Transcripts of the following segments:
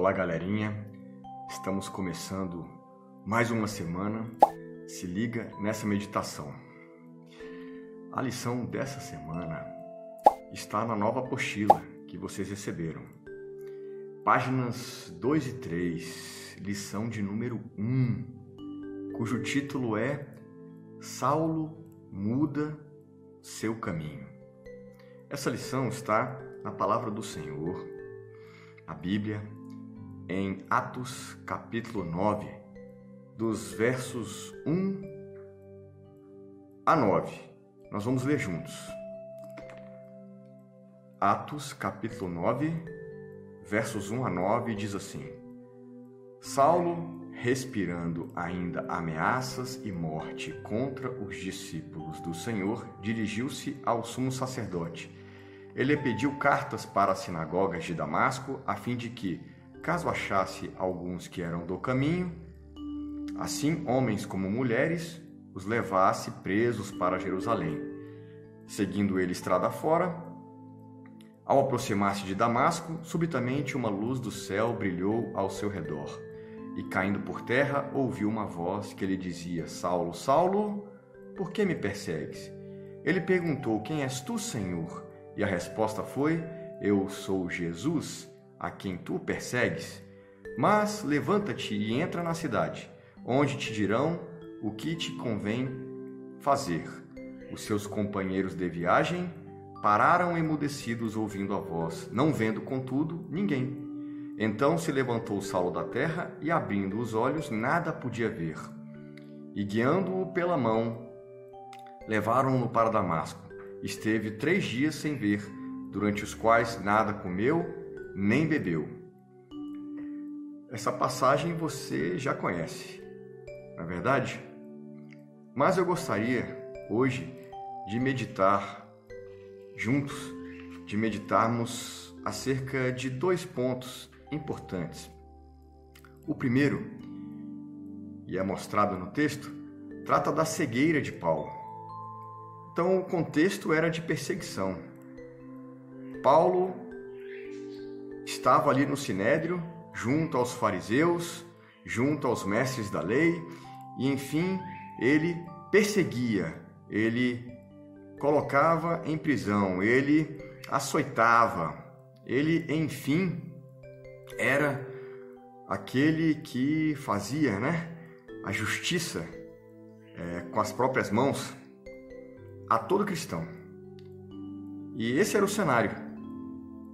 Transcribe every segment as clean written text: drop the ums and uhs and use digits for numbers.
Olá, galerinha. Estamos começando mais uma semana. Se liga nessa meditação. A lição dessa semana está na nova apostila que vocês receberam. Páginas 2 e 3, lição de número 1, cujo título é Saulo muda seu caminho. Essa lição está na palavra do Senhor, a Bíblia, em Atos capítulo 9, dos versos 1 a 9. Nós vamos ler juntos. Atos capítulo 9, versos 1 a 9, diz assim: Saulo, respirando ainda ameaças e morte contra os discípulos do Senhor, dirigiu-se ao sumo sacerdote. Ele pediu cartas para as sinagogas de Damasco, a fim de que, caso achasse alguns que eram do caminho, assim homens como mulheres, os levasse presos para Jerusalém. Seguindo ele estrada fora, ao aproximar-se de Damasco, subitamente uma luz do céu brilhou ao seu redor. E caindo por terra, ouviu uma voz que lhe dizia: Saulo, Saulo, por que me persegues? Ele perguntou: Quem és tu, Senhor? E a resposta foi: Eu sou Jesus, a quem tu persegues. Mas levanta-te e entra na cidade, onde te dirão o que te convém fazer. Os seus companheiros de viagem pararam emudecidos ouvindo a voz, não vendo, contudo, ninguém. Então se levantou Saulo da terra e, abrindo os olhos, nada podia ver. E guiando-o pela mão, levaram-no para Damasco. Esteve 3 dias sem ver, durante os quais nada comeu nem bebeu. Essa passagem você já conhece, não é verdade? Mas eu gostaria hoje de meditar juntos, de meditarmos acerca de 2 pontos importantes. O primeiro, e é mostrado no texto, trata da cegueira de Paulo. Então, o contexto era de perseguição. Paulo estava ali no Sinédrio, junto aos fariseus, junto aos mestres da lei, e enfim, ele perseguia, ele colocava em prisão, ele açoitava, ele, enfim, era aquele que fazia, a justiça com as próprias mãos a todo cristão. E esse era o cenário.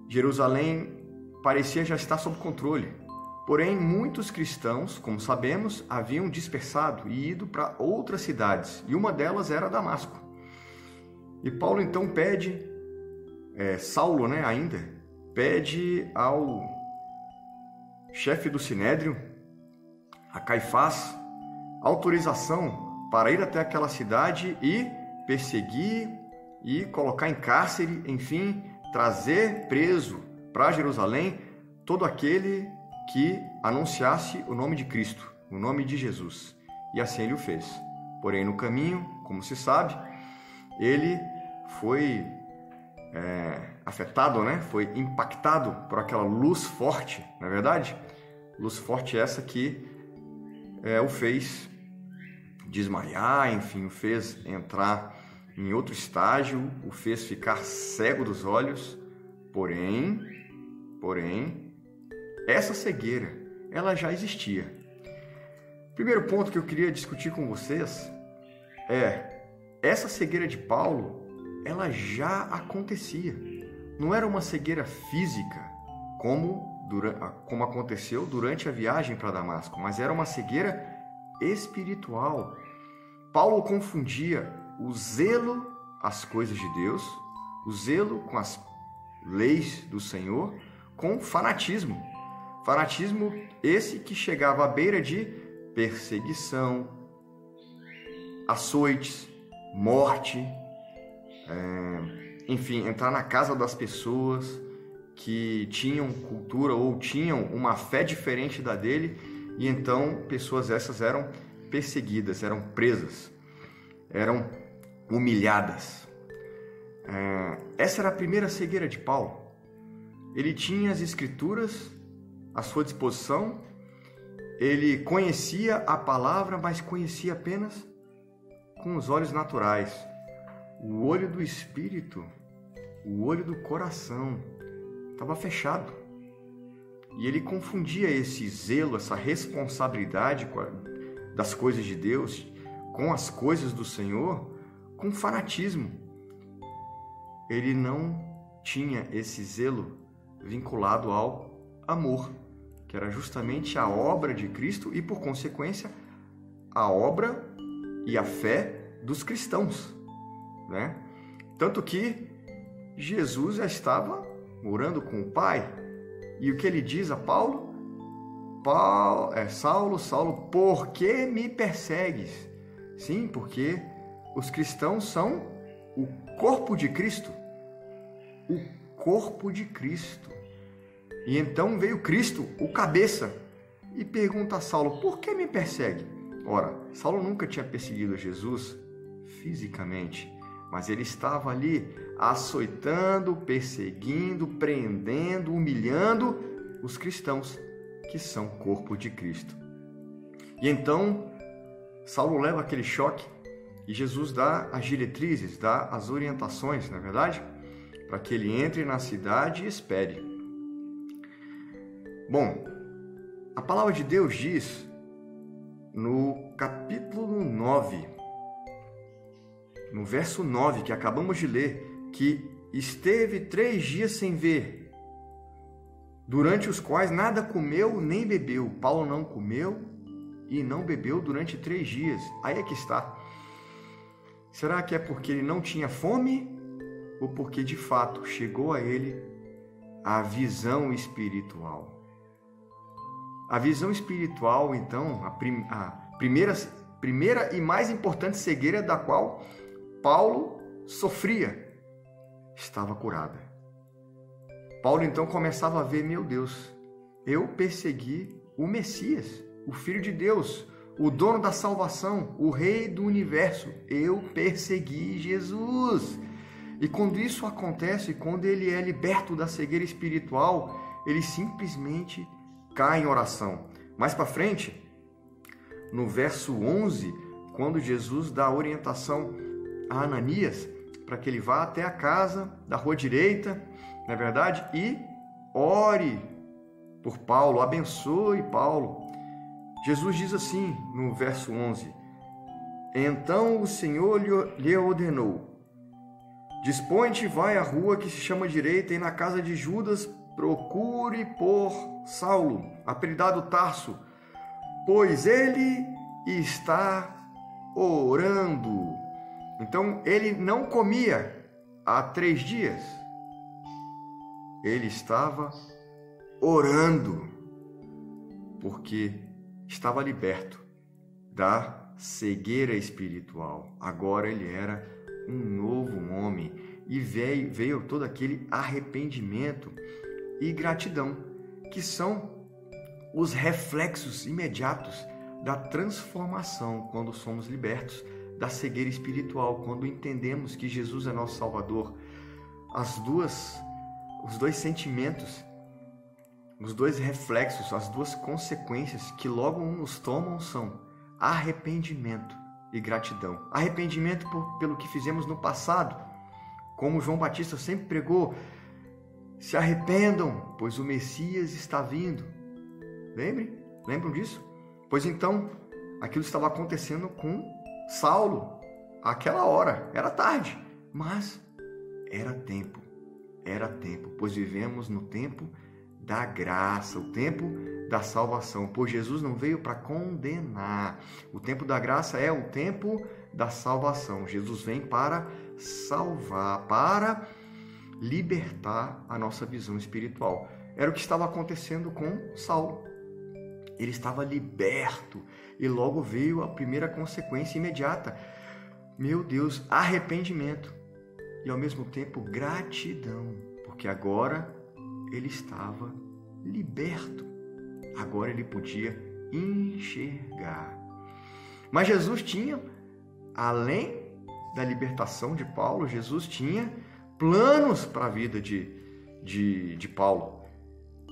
Jerusalém parecia já estar sob controle. Porém, muitos cristãos, como sabemos, haviam dispersado e ido para outras cidades, e uma delas era Damasco. E Paulo então pede, Saulo ainda, pede ao chefe do Sinédrio, a Caifás, autorização para ir até aquela cidade e perseguir e colocar em cárcere, enfim, trazer preso para Jerusalém todo aquele que anunciasse o nome de Cristo, o nome de Jesus. E assim ele o fez. Porém, no caminho, como se sabe, ele foi afetado, foi impactado por aquela luz forte, não é verdade? Luz forte essa que o fez desmaiar, enfim, o fez entrar em outro estágio, o fez ficar cego dos olhos. Porém, essa cegueira, ela já existia. Primeiro ponto que eu queria discutir com vocês essa cegueira de Paulo, ela já acontecia. Não era uma cegueira física, como aconteceu durante a viagem para Damasco, mas era uma cegueira espiritual. Paulo confundia o zelo às coisas de Deus, o zelo com as leis do Senhor, com fanatismo. Fanatismo esse que chegava à beira de perseguição, açoites, morte, enfim, entrar na casa das pessoas que tinham cultura ou tinham uma fé diferente da dele, e então pessoas essas eram perseguidas, eram presas, eram humilhadas. Essa era a primeira cegueira de Paulo. Ele tinha as escrituras à sua disposição. Ele conhecia a palavra, mas conhecia apenas com os olhos naturais. O olho do espírito, o olho do coração estava fechado. E ele confundia esse zelo, essa responsabilidade das coisas de Deus com as coisas do Senhor, com fanatismo. Ele não tinha esse zelo vinculado ao amor, que era justamente a obra de Cristo e, por consequência, a obra e a fé dos cristãos, né? Tanto que Jesus já estava orando com o Pai. E o que ele diz a Paulo? Saulo, Saulo, por que me persegues? Sim, porque os cristãos são o corpo de Cristo. O corpo de Cristo. E então veio Cristo, o cabeça, e pergunta a Saulo, por que me persegue? Ora, Saulo nunca tinha perseguido Jesus fisicamente, mas ele estava ali açoitando, perseguindo, prendendo, humilhando os cristãos, que são corpo de Cristo. E então, Saulo leva aquele choque e Jesus dá as diretrizes, dá as orientações, não é verdade? Para que ele entre na cidade e espere. Bom, a palavra de Deus diz no capítulo 9, no verso 9, que acabamos de ler, que esteve 3 dias sem ver, durante os quais nada comeu nem bebeu. Paulo não comeu e não bebeu durante 3 dias. Aí é que está. Será que é porque ele não tinha fome ou porque de fato chegou a ele a visão espiritual? A visão espiritual, então, a primeira e mais importante cegueira da qual Paulo sofria, estava curada. Paulo então começava a ver, meu Deus, eu persegui o Messias, o Filho de Deus, o dono da salvação, o Rei do universo. Eu persegui Jesus. E quando isso acontece, quando ele é liberto da cegueira espiritual, ele simplesmente cai em oração. Mais para frente, no verso 11, quando Jesus dá a orientação a Ananias para que ele vá até a casa da rua direita, não é verdade? E ore por Paulo, abençoe Paulo. Jesus diz assim no verso 11: então o Senhor lhe ordenou: dispõe-te, vai à rua que se chama direita, e na casa de Judas procure por Saulo, apelidado Tarso, pois ele está orando. Então ele não comia há 3 dias. Ele estava orando, porque estava liberto da cegueira espiritual. Agora ele era um novo homem e veio todo aquele arrependimento e gratidão, que são os reflexos imediatos da transformação quando somos libertos da cegueira espiritual, quando entendemos que Jesus é nosso Salvador. Os dois sentimentos, os 2 reflexos, as 2 consequências que logo nos tomam são arrependimento e gratidão. Arrependimento pelo que fizemos no passado, como João Batista sempre pregou: se arrependam, pois o Messias está vindo. Lembram disso? Pois então, aquilo estava acontecendo com Saulo, àquela hora, era tarde, mas era tempo, pois vivemos no tempo da graça, o tempo da salvação, pois Jesus não veio para condenar. O tempo da graça é o tempo da salvação. Jesus vem para salvar, para libertar a nossa visão espiritual. Era o que estava acontecendo com Saulo. Ele estava liberto e logo veio a primeira consequência imediata. Meu Deus, arrependimento e ao mesmo tempo gratidão, porque agora ele estava liberto. Agora ele podia enxergar. Mas Jesus tinha, além da libertação de Paulo, Jesus tinha planos para a vida de Paulo.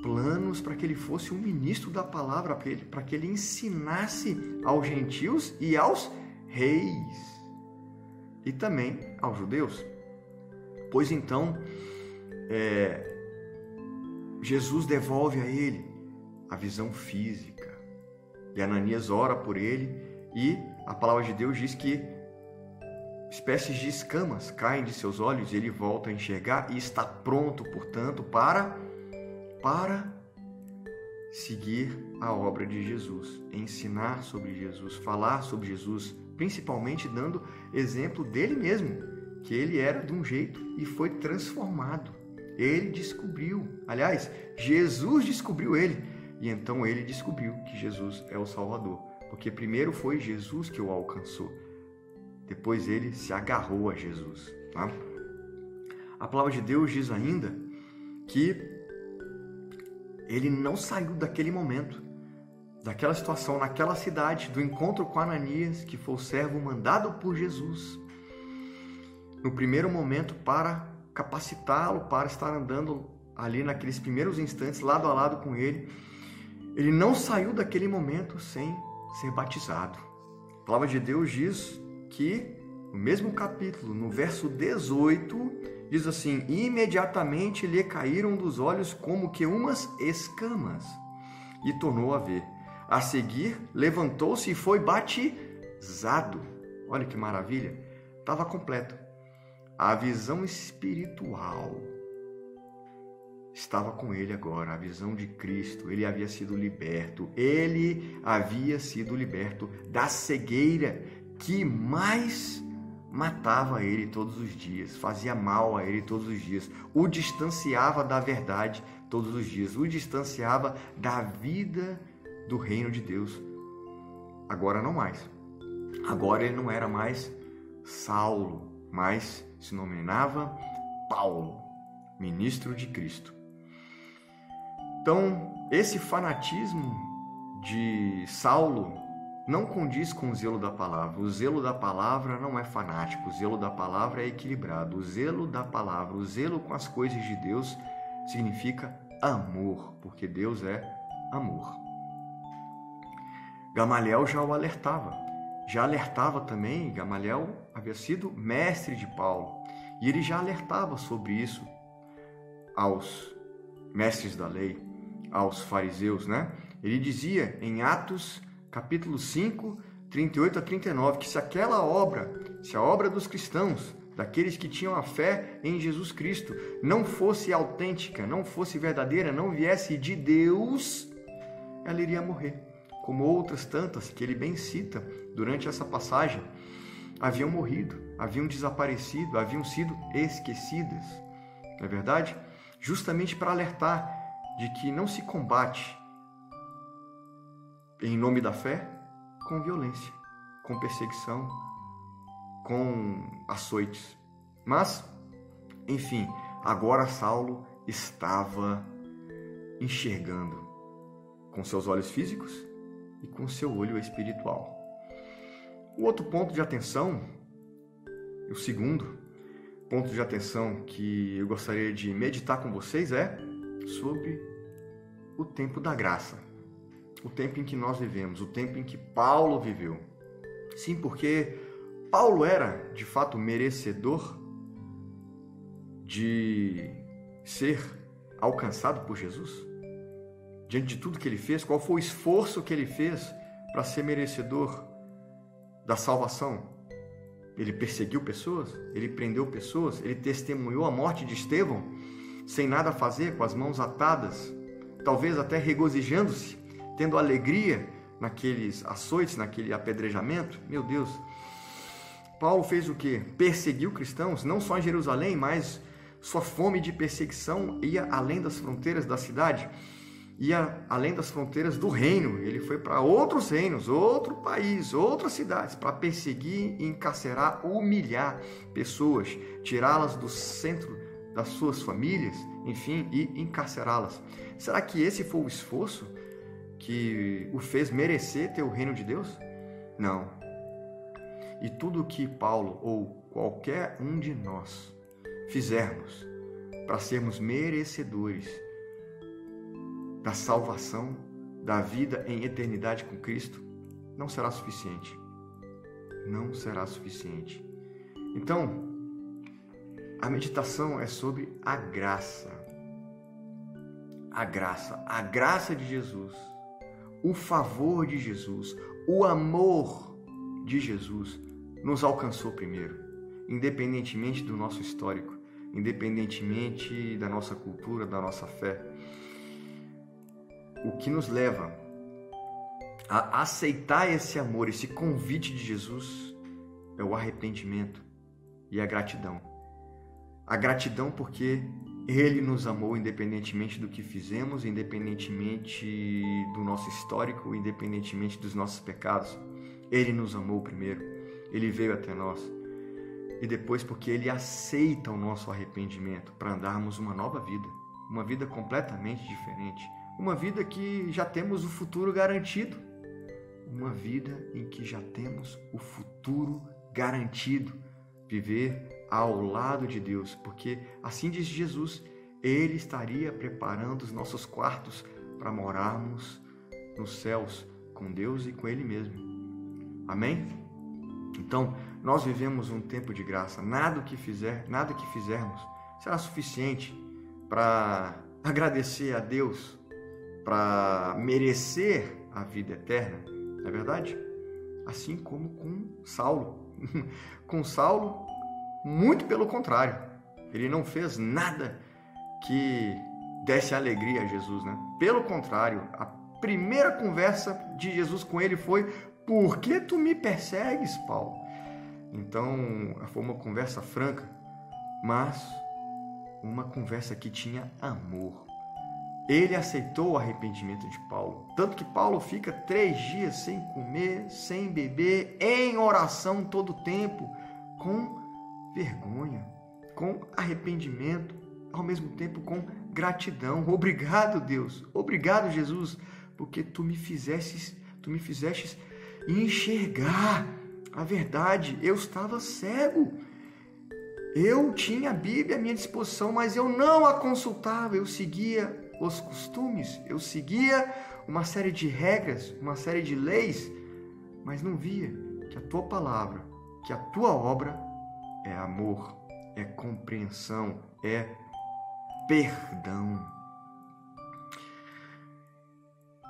planos para que ele fosse um ministro da palavra, para que ele ensinasse aos gentios e aos reis e também aos judeus. Pois então, Jesus devolve a ele a visão física e Ananias ora por ele e a palavra de Deus diz que espécies de escamas caem de seus olhos e ele volta a enxergar e está pronto, portanto, para seguir a obra de Jesus, ensinar sobre Jesus, falar sobre Jesus, principalmente dando exemplo dele mesmo, que ele era de um jeito e foi transformado. Ele descobriu, aliás, Jesus descobriu ele, e então ele descobriu que Jesus é o Salvador, porque primeiro foi Jesus que o alcançou, depois ele se agarrou a Jesus. Tá? A palavra de Deus diz ainda que ele não saiu daquele momento, daquela situação, naquela cidade, do encontro com Ananias, que foi o servo mandado por Jesus, no primeiro momento para capacitá-lo, para estar andando ali naqueles primeiros instantes, lado a lado com ele. Ele não saiu daquele momento sem ser batizado. A palavra de Deus diz que, no mesmo capítulo, no verso 18, diz assim: imediatamente lhe caíram dos olhos como que umas escamas, e tornou a ver. A seguir, levantou-se e foi batizado. Olha que maravilha! Estava completo. A visão espiritual estava com ele agora, a visão de Cristo. Ele havia sido liberto. Ele havia sido liberto da cegueira que mais matava ele todos os dias, fazia mal a ele todos os dias, o distanciava da verdade todos os dias, o distanciava da vida do reino de Deus. Agora não mais. Agora ele não era mais Saulo, mas se nomeava Paulo, ministro de Cristo. Então, esse fanatismo de Saulo não condiz com o zelo da palavra. O zelo da palavra não é fanático, o zelo da palavra é equilibrado. O zelo da palavra, o zelo com as coisas de Deus significa amor, porque Deus é amor. Gamaliel já o alertava. Já alertava também, Gamaliel havia sido mestre de Paulo, e ele já alertava sobre isso aos mestres da lei, aos fariseus, né? Ele dizia em Atos capítulo 5, 38 a 39, que se a obra dos cristãos, daqueles que tinham a fé em Jesus Cristo, não fosse autêntica, não fosse verdadeira, não viesse de Deus, ela iria morrer. Como outras tantas que ele bem cita durante essa passagem, haviam morrido, haviam desaparecido, haviam sido esquecidas. Não é verdade? Justamente para alertar de que não se combate em nome da fé com violência, com perseguição, com açoites. Mas, enfim, agora Saulo estava enxergando com seus olhos físicos e com seu olho espiritual. O outro ponto de atenção, o segundo ponto de atenção que eu gostaria de meditar com vocês é sobre o tempo da graça. O tempo em que nós vivemos, o tempo em que Paulo viveu. Sim, porque Paulo era, de fato, merecedor de ser alcançado por Jesus? Diante de tudo que ele fez, qual foi o esforço que ele fez para ser merecedor da salvação? Ele perseguiu pessoas? Ele prendeu pessoas? Ele testemunhou a morte de Estevão sem nada fazer, com as mãos atadas, talvez até regozijando-se, tendo alegria naqueles açoites, naquele apedrejamento? Meu Deus! Paulo fez o quê? Perseguiu cristãos, não só em Jerusalém, mas sua fome de perseguição ia além das fronteiras da cidade, ia além das fronteiras do reino. Ele foi para outros reinos, outro país, outras cidades, para perseguir, encarcerar, humilhar pessoas, tirá-las do centro das suas famílias, enfim, e encarcerá-las. Será que esse foi o esforço que o fez merecer ter o reino de Deus? Não. E tudo que Paulo ou qualquer um de nós fizermos para sermos merecedores da salvação, da vida em eternidade com Cristo, não será suficiente. Não será suficiente. Então, a meditação é sobre a graça. A graça de Jesus, o favor de Jesus, o amor de Jesus nos alcançou primeiro, independentemente do nosso histórico, independentemente da nossa cultura, da nossa fé. O que nos leva a aceitar esse amor, esse convite de Jesus, é o arrependimento e a gratidão. A gratidão porque Ele nos amou independentemente do que fizemos, independentemente do nosso histórico, independentemente dos nossos pecados. Ele nos amou primeiro, Ele veio até nós. E depois porque Ele aceita o nosso arrependimento para andarmos uma nova vida completamente diferente. Uma vida que já temos o futuro garantido. Uma vida em que já temos o futuro garantido. Viver ao lado de Deus, porque assim diz Jesus, Ele estaria preparando os nossos quartos para morarmos nos céus com Deus e com Ele mesmo. Amém? Então, nós vivemos um tempo de graça. Nada que fizermos será suficiente para agradecer a Deus, para merecer a vida eterna, não é verdade? Assim como com Saulo. Com Saulo, muito pelo contrário. Ele não fez nada que desse alegria a Jesus, né? Pelo contrário, a primeira conversa de Jesus com ele foi: por que tu me persegues, Paulo? Então, foi uma conversa franca, mas uma conversa que tinha amor. Ele aceitou o arrependimento de Paulo. Tanto que Paulo fica 3 dias sem comer, sem beber, em oração todo o tempo, com vergonha, com arrependimento, ao mesmo tempo com gratidão. Obrigado, Deus. Obrigado, Jesus, porque tu me fizestes enxergar a verdade. Eu estava cego. Eu tinha a Bíblia à minha disposição, mas eu não a consultava. Eu seguia os costumes, eu seguia uma série de regras, uma série de leis, mas não via que a tua palavra, que a tua obra é amor, é compreensão, é perdão.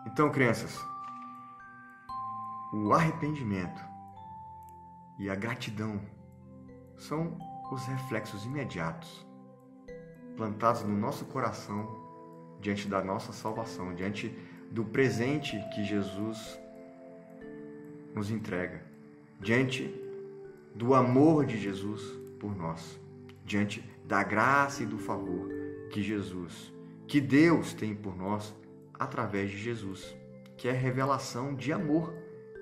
Então, crianças, o arrependimento e a gratidão são os reflexos imediatos plantados no nosso coração diante da nossa salvação, diante do presente que Jesus nos entrega, diante do amor de Jesus por nós, diante da graça e do favor que Deus tem por nós através de Jesus, que é a revelação de amor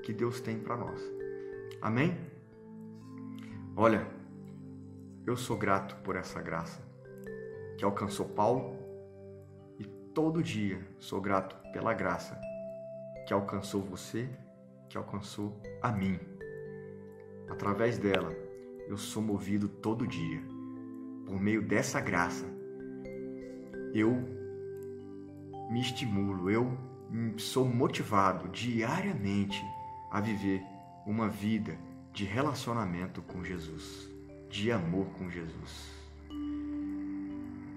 que Deus tem para nós. Amém? Olha, eu sou grato por essa graça que alcançou Paulo. Todo dia sou grato pela graça que alcançou você, que alcançou a mim. Através dela, eu sou movido todo dia. Por meio dessa graça, eu me estimulo, eu sou motivado diariamente a viver uma vida de relacionamento com Jesus, de amor com Jesus.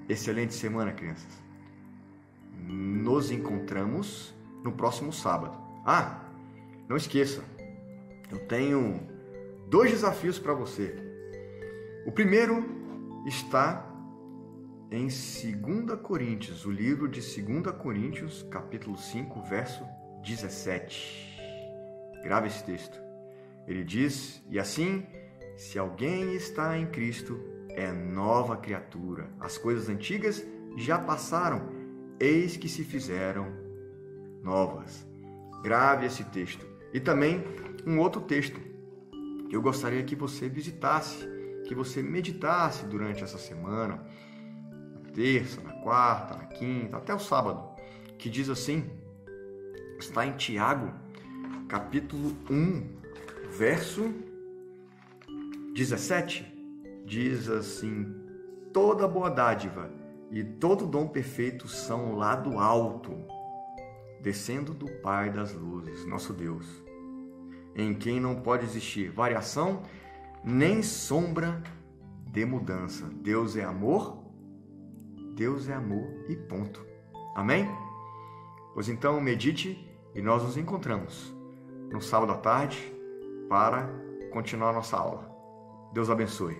Excelente semana, crianças. Nos encontramos no próximo sábado. Não esqueça, eu tenho 2 desafios para você. O primeiro está em 2 Coríntios, o livro de 2 Coríntios, capítulo 5, verso 17. Grave esse texto. Ele diz: e assim, se alguém está em Cristo, é nova criatura. As coisas antigas já passaram, eis que se fizeram novas. Grave esse texto. E também um outro texto que eu gostaria que você visitasse, que você meditasse durante essa semana, na terça, na quarta, na quinta, até o sábado, que diz assim, está em Tiago, capítulo 1, verso 17, diz assim: toda boa dádiva e todo dom perfeito são lá do alto, descendo do Pai das luzes, nosso Deus, em quem não pode existir variação nem sombra de mudança. Deus é amor e ponto. Amém? Pois então, medite e nós nos encontramos no sábado à tarde para continuar nossa aula. Deus abençoe.